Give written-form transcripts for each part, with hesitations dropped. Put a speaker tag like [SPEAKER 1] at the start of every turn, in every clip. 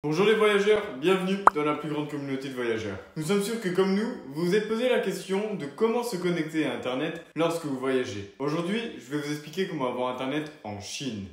[SPEAKER 1] Bonjour les voyageurs, bienvenue dans la plus grande communauté de voyageurs. Nous sommes sûrs que comme nous, vous vous êtes posé la question de comment se connecter à Internet lorsque vous voyagez. Aujourd'hui, je vais vous expliquer comment avoir Internet en Chine.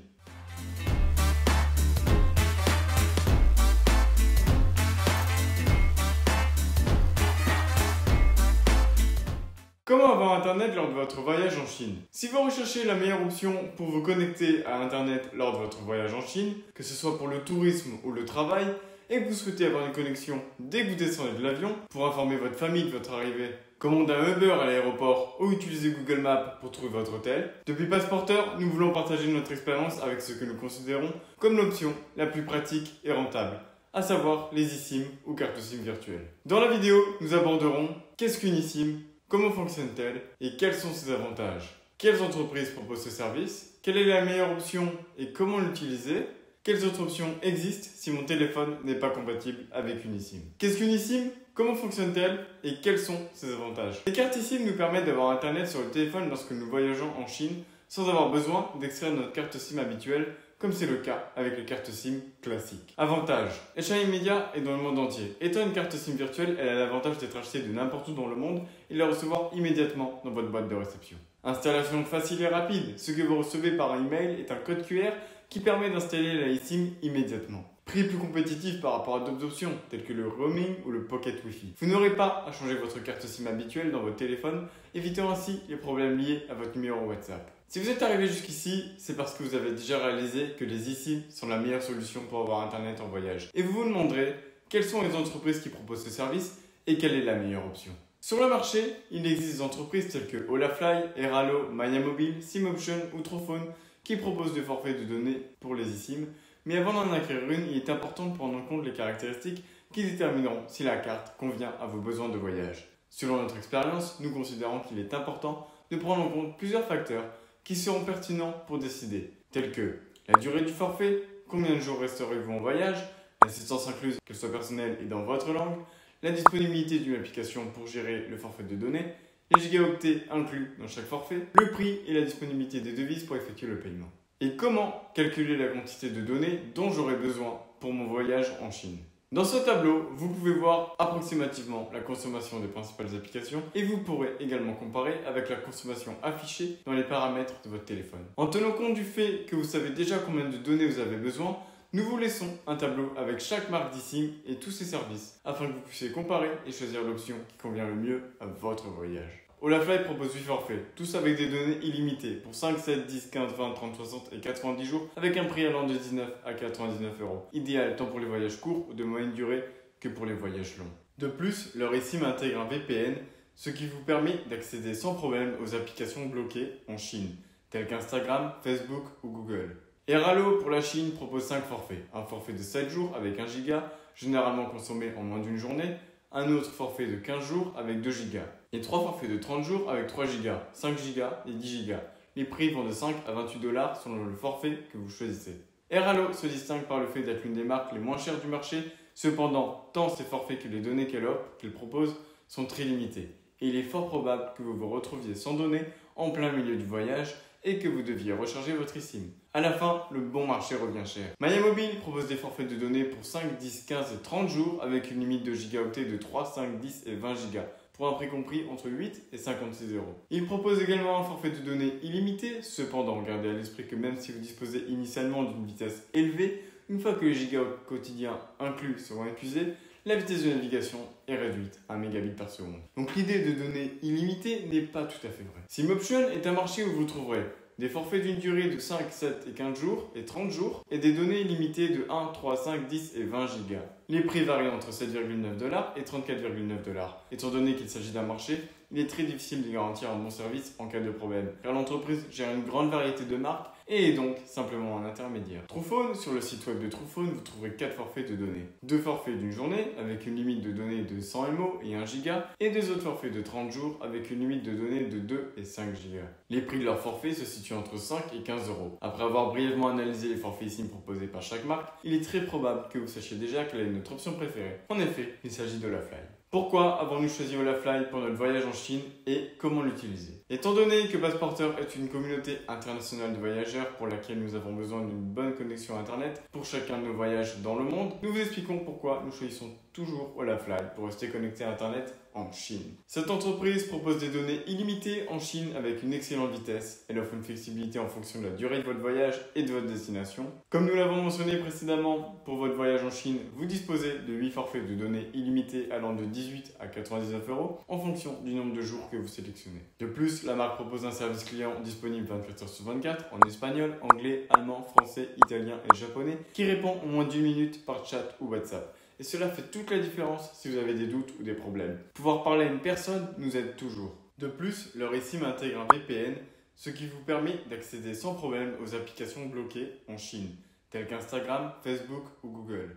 [SPEAKER 1] Comment avoir Internet lors de votre voyage en Chine? Si vous recherchez la meilleure option pour vous connecter à Internet lors de votre voyage en Chine, que ce soit pour le tourisme ou le travail, et que vous souhaitez avoir une connexion dès que vous descendez de l'avion pour informer votre famille de votre arrivée, commander un Uber à l'aéroport ou utiliser Google Maps pour trouver votre hôtel, depuis Passeporteur, nous voulons partager notre expérience avec ce que nous considérons comme l'option la plus pratique et rentable, à savoir les eSIM ou cartes SIM virtuelles. Dans la vidéo, nous aborderons qu'est-ce qu'une eSIM, comment fonctionne-t-elle et quels sont ses avantages? Quelles entreprises proposent ce service? Quelle est la meilleure option et comment l'utiliser? Quelles autres options existent si mon téléphone n'est pas compatible avec une eSIM? Qu'est-ce qu'une eSIM? Comment fonctionne-t-elle et quels sont ses avantages? Les cartes eSIM nous permettent d'avoir Internet sur le téléphone lorsque nous voyageons en Chine sans avoir besoin d'extraire notre carte SIM habituelle comme c'est le cas avec les cartes SIM classiques. Avantage: achat immédiat et dans le monde entier. Étant une carte SIM virtuelle, elle a l'avantage d'être achetée de n'importe où dans le monde et de la recevoir immédiatement dans votre boîte de réception. Installation facile et rapide. Ce que vous recevez par email est un code QR qui permet d'installer la eSIM immédiatement. Prix plus compétitif par rapport à d'autres options telles que le roaming ou le pocket Wi-Fi. Vous n'aurez pas à changer votre carte SIM habituelle dans votre téléphone, évitant ainsi les problèmes liés à votre numéro WhatsApp. Si vous êtes arrivé jusqu'ici, c'est parce que vous avez déjà réalisé que les eSIM sont la meilleure solution pour avoir Internet en voyage. Et vous vous demanderez quelles sont les entreprises qui proposent ce service et quelle est la meilleure option. Sur le marché, il existe des entreprises telles que Holafly, Airalo, MyAmobile, SimOption ou Trofone qui proposent des forfaits de données pour les eSIM. Mais avant d'en acquérir une, il est important de prendre en compte les caractéristiques qui détermineront si la carte convient à vos besoins de voyage. Selon notre expérience, nous considérons qu'il est important de prendre en compte plusieurs facteurs qui seront pertinents pour décider, tels que la durée du forfait, combien de jours resterez-vous en voyage, l'assistance incluse, qu'elle soit personnelle et dans votre langue, la disponibilité d'une application pour gérer le forfait de données, les gigaoctets inclus dans chaque forfait, le prix et la disponibilité des devises pour effectuer le paiement. Et comment calculer la quantité de données dont j'aurai besoin pour mon voyage en Chine. Dans ce tableau, vous pouvez voir approximativement la consommation des principales applications et vous pourrez également comparer avec la consommation affichée dans les paramètres de votre téléphone. En tenant compte du fait que vous savez déjà combien de données vous avez besoin, nous vous laissons un tableau avec chaque marque d'eSIM et tous ses services afin que vous puissiez comparer et choisir l'option qui convient le mieux à votre voyage. Holafly propose 8 forfaits, tous avec des données illimitées pour 5, 7, 10, 15, 20, 30, 60 et 90 jours avec un prix allant de 19 à 99 €. Idéal tant pour les voyages courts ou de moyenne durée que pour les voyages longs. De plus, leur eSIM intègre un VPN, ce qui vous permet d'accéder sans problème aux applications bloquées en Chine, telles qu'Instagram, Facebook ou Google. Airalo pour la Chine propose 5 forfaits. Un forfait de 7 jours avec 1 giga, généralement consommé en moins d'une journée. Un autre forfait de 15 jours avec 2 gigas. Et 3 forfaits de 30 jours avec 3 gigas, 5 gigas et 10 gigas. Les prix vont de 5 à 28 $ selon le forfait que vous choisissez. Airalo se distingue par le fait d'être l'une des marques les moins chères du marché. Cependant, tant ses forfaits que les données qu'elle propose sont très limitées. Et il est fort probable que vous vous retrouviez sans données en plein milieu du voyage et que vous deviez recharger votre eSIM. À la fin, le bon marché revient cher. MyAmobile propose des forfaits de données pour 5, 10, 15 et 30 jours avec une limite de gigaoctets de 3, 5, 10 et 20 gigas pour un prix compris entre 8 et 56 €. Il propose également un forfait de données illimité. Cependant, gardez à l'esprit que même si vous disposez initialement d'une vitesse élevée, une fois que les gigas quotidiens inclus seront épuisés, la vitesse de navigation est réduite à 1 mégabit par seconde. Donc l'idée de données illimitées n'est pas tout à fait vraie. SimOption est un marché où vous trouverez des forfaits d'une durée de 5, 7 et 15 jours et 30 jours et des données limitées de 1, 3, 5, 10 et 20 gigas. Les prix varient entre 7,9 $ et 34,9 $. Étant donné qu'il s'agit d'un marché, il est très difficile de garantir un bon service en cas de problème, car l'entreprise gère une grande variété de marques et est donc simplement un intermédiaire. Trofone, sur le site web de Trofone, vous trouverez 4 forfaits de données. 2 forfaits d'une journée avec une limite de données de 100 MO et 1 giga et 2 autres forfaits de 30 jours avec une limite de données de 2 et 5 gigas. Les prix de leurs forfaits se situent entre 5 et 15 €. Après avoir brièvement analysé les forfaits eSIM proposés par chaque marque, il est très probable que vous sachiez déjà quelle est notre option préférée. En effet, il s'agit de Holafly. Pourquoi avons-nous choisi Olafly pour notre voyage en Chine et comment l'utiliser? Étant donné que Passeporter est une communauté internationale de voyageurs pour laquelle nous avons besoin d'une bonne connexion Internet pour chacun de nos voyages dans le monde, nous vous expliquons pourquoi nous choisissons toujours Olafly pour rester connecté à Internet en Chine. Cette entreprise propose des données illimitées en Chine avec une excellente vitesse. Elle offre une flexibilité en fonction de la durée de votre voyage et de votre destination. Comme nous l'avons mentionné précédemment, pour votre voyage en Chine, vous disposez de 8 forfaits de données illimitées allant de 18 à 99 € en fonction du nombre de jours que vous sélectionnez. De plus, la marque propose un service client disponible 24 h sur 24 en espagnol, anglais, allemand, français, italien et japonais qui répond en moins d'1 minute par chat ou WhatsApp. Et cela fait toute la différence si vous avez des doutes ou des problèmes. Pouvoir parler à une personne nous aide toujours. De plus, leur eSIM intègre un VPN, ce qui vous permet d'accéder sans problème aux applications bloquées en Chine, telles qu'Instagram, Facebook ou Google.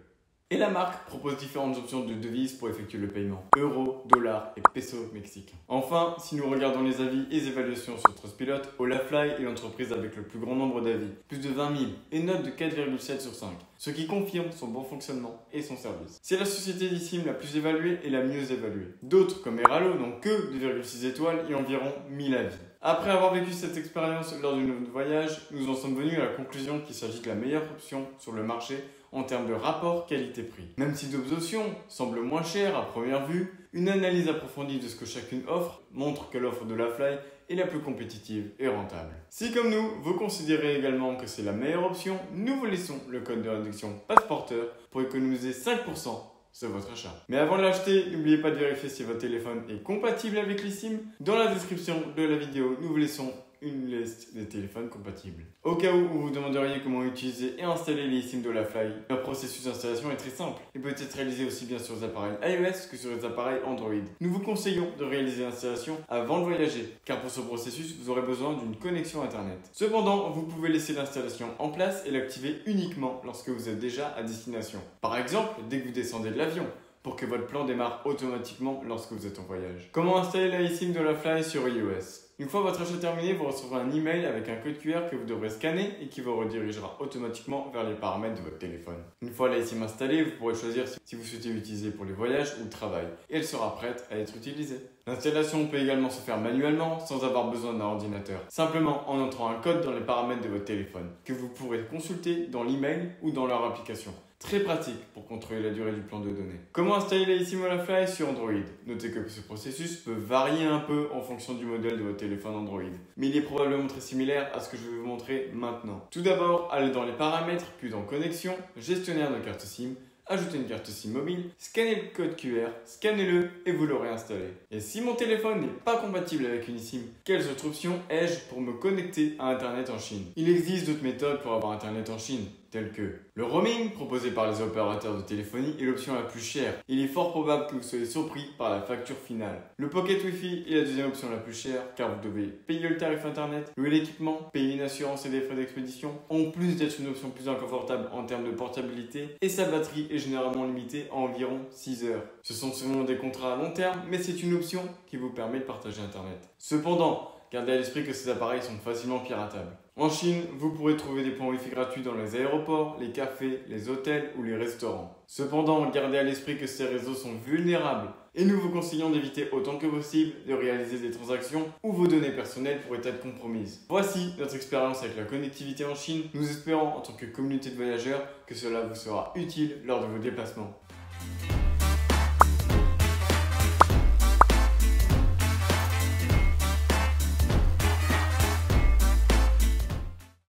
[SPEAKER 1] Et la marque propose différentes options de devises pour effectuer le paiement. Euro, dollar et peso mexicain. Enfin, si nous regardons les avis et évaluations sur Trustpilot, Olafly est l'entreprise avec le plus grand nombre d'avis, plus de 20 000, et note de 4,7 sur 5, ce qui confirme son bon fonctionnement et son service. C'est la société d'eSIM la plus évaluée et la mieux évaluée. D'autres, comme Eralo, n'ont que 2,6 étoiles et environ 1000 avis. Après avoir vécu cette expérience lors de notre voyage, nous en sommes venus à la conclusion qu'il s'agit de la meilleure option sur le marché en termes de rapport qualité-prix. Même si d'autres options semblent moins chères à première vue, une analyse approfondie de ce que chacune offre montre que l'offre de Olafly est la plus compétitive et rentable. Si comme nous, vous considérez également que c'est la meilleure option, nous vous laissons le code de réduction Passeporter pour économiser 5% sur votre achat. Mais avant de l'acheter, n'oubliez pas de vérifier si votre téléphone est compatible avec l'eSIM. Dans la description de la vidéo, nous vous laissons une liste des téléphones compatibles. Au cas où vous vous demanderiez comment utiliser et installer les eSIM d'Olafly, leur processus d'installation est très simple. Il peut être réalisé aussi bien sur les appareils iOS que sur les appareils Android. Nous vous conseillons de réaliser l'installation avant de voyager, car pour ce processus, vous aurez besoin d'une connexion Internet. Cependant, vous pouvez laisser l'installation en place et l'activer uniquement lorsque vous êtes déjà à destination. Par exemple, dès que vous descendez de l'avion, pour que votre plan démarre automatiquement lorsque vous êtes en voyage. Comment installer la eSIM d'Olafly sur iOS? Une fois votre achat terminé, vous recevrez un email avec un code QR que vous devrez scanner et qui vous redirigera automatiquement vers les paramètres de votre téléphone. Une fois la eSIM installée, vous pourrez choisir si vous souhaitez l'utiliser pour les voyages ou le travail et elle sera prête à être utilisée. L'installation peut également se faire manuellement sans avoir besoin d'un ordinateur, simplement en entrant un code dans les paramètres de votre téléphone que vous pourrez consulter dans l'email ou dans leur application. Très pratique pour contrôler la durée du plan de données. Comment installer la eSIM Olafly sur Android? Notez que ce processus peut varier un peu en fonction du modèle de votre téléphone Android, mais il est probablement très similaire à ce que je vais vous montrer maintenant. Tout d'abord, allez dans les paramètres, puis dans Connexion, Gestionnaire de carte SIM, ajoutez une carte SIM mobile, scannez le code QR, scannez-le et vous l'aurez installé. Et si mon téléphone n'est pas compatible avec une eSIM, quelles autres options ai-je pour me connecter à Internet en Chine? Il existe d'autres méthodes pour avoir Internet en Chine, telles que le roaming proposé par les opérateurs de téléphonie est l'option la plus chère. Il est fort probable que vous soyez surpris par la facture finale. Le Pocket Wi-Fi est la deuxième option la plus chère car vous devez payer le tarif Internet, louer l'équipement, payer une assurance et des frais d'expédition, en plus d'être une option plus inconfortable en termes de portabilité et sa batterie est généralement limitée à environ 6 heures. Ce sont souvent des contrats à long terme mais c'est une option qui vous permet de partager Internet. Cependant, gardez à l'esprit que ces appareils sont facilement piratables. En Chine, vous pourrez trouver des points Wi-Fi gratuits dans les aéroports, les cafés, les hôtels ou les restaurants. Cependant, gardez à l'esprit que ces réseaux sont vulnérables et nous vous conseillons d'éviter autant que possible de réaliser des transactions où vos données personnelles pourraient être compromises. Voici notre expérience avec la connectivité en Chine. Nous espérons en tant que communauté de voyageurs que cela vous sera utile lors de vos déplacements.